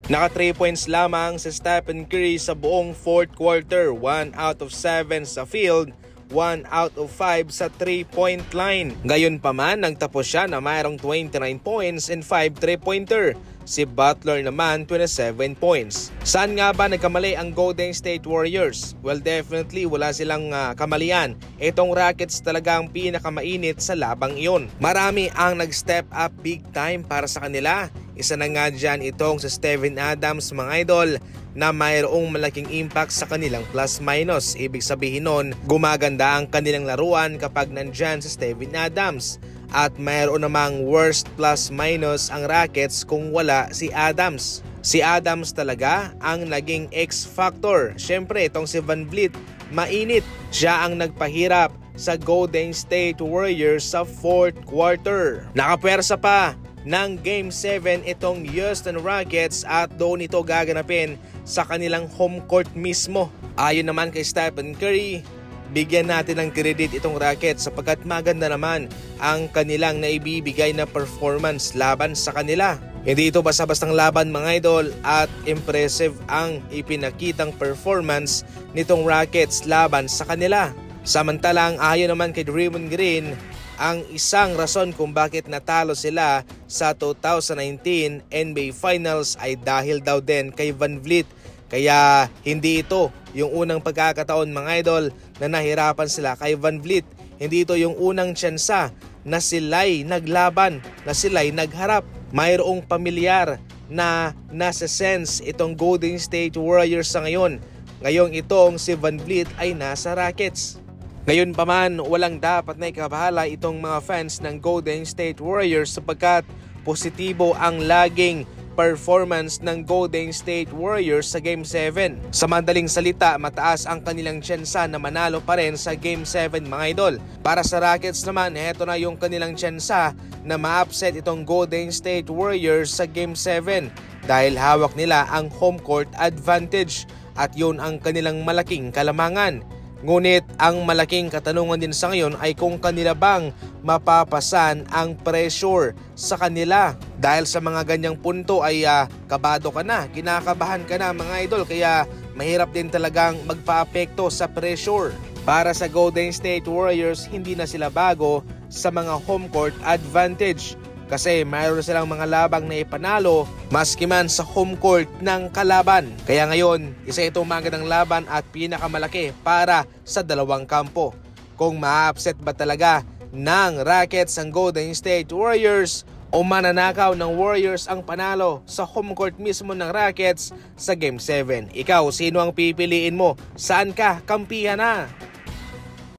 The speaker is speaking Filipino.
Naka 3 points lamang si Stephen Curry sa buong fourth quarter, 1 out of 7 sa field, 1 out of 5 sa 3-point line. Gayon pa man, nagtapos siya na mayroong 29 points and 5 3-pointer. Si Butler naman 27 points. Saan nga ba nagkamali ang Golden State Warriors? Well, definitely wala silang kamalian. Itong Rockets talaga ang pinakamainit sa labang iyon. Marami ang nag-step up big time para sa kanila. Isa na nga dyan itong sa Steven Adams, mga idol, na mayroong malaking impact sa kanilang plus-minus. Ibig sabihin nun, gumaganda ang kanilang laruan kapag nandyan si Steven Adams. At mayroon namang worst plus-minus ang Rockets kung wala si Adams. Si Adams talaga ang naging X-factor. Siyempre, itong si VanVleet, mainit. Siya ang nagpahirap sa Golden State Warriors sa fourth quarter. Nakapwersa pa ng Game 7 itong Houston Rockets at doon ito gaganapin sa kanilang home court mismo. Ayon naman kay Stephen Curry, bigyan natin ng credit itong Rockets sapagkat maganda naman ang kanilang naibibigay na performance laban sa kanila. Hindi ito basta-bastang laban, mga idol, at impressive ang ipinakitang performance nitong Rockets laban sa kanila. Samantalang ayon naman kay Draymond Green, ang isang rason kung bakit natalo sila sa 2019 NBA Finals ay dahil daw din kay VanVleet. Kaya hindi ito yung unang pagkakataon, mga idol, na nahirapan sila kay VanVleet. Hindi ito yung unang tsansa na sila'y naglaban, na sila'y nagharap. Mayroong pamilyar na nasa sense itong Golden State Warriors sa ngayon. Ngayong itong si VanVleet ay nasa Rockets. Ngayon pa man, walang dapat na ikabahala itong mga fans ng Golden State Warriors sapagkat positibo ang laging performance ng Golden State Warriors sa Game 7. Sa madaling salita, mataas ang kanilang tsansa na manalo pa rin sa Game 7, mga idol. Para sa Rockets naman, heto na yung kanilang tsansa na ma-upset itong Golden State Warriors sa Game 7 dahil hawak nila ang home court advantage at yun ang kanilang malaking kalamangan. Ngunit ang malaking katanungan din sa ngayon ay kung kanila bang mapapasan ang pressure sa kanila. Dahil sa mga ganyang punto ay kabado ka na, kinakabahan ka na, mga idol, kaya mahirap din talagang magpa-apekto sa pressure. Para sa Golden State Warriors, hindi na sila bago sa mga home court advantage. Kasi mayroon silang mga labang na ipanalo maski man sa home court ng kalaban. Kaya ngayon, isa itong magandang laban at pinakamalaki para sa dalawang kampo. Kung ma-upset ba talaga ng Rockets ang Golden State Warriors o mananakaw ng Warriors ang panalo sa home court mismo ng Rockets sa Game 7. Ikaw, sino ang pipiliin mo? Saan ka kampihan na?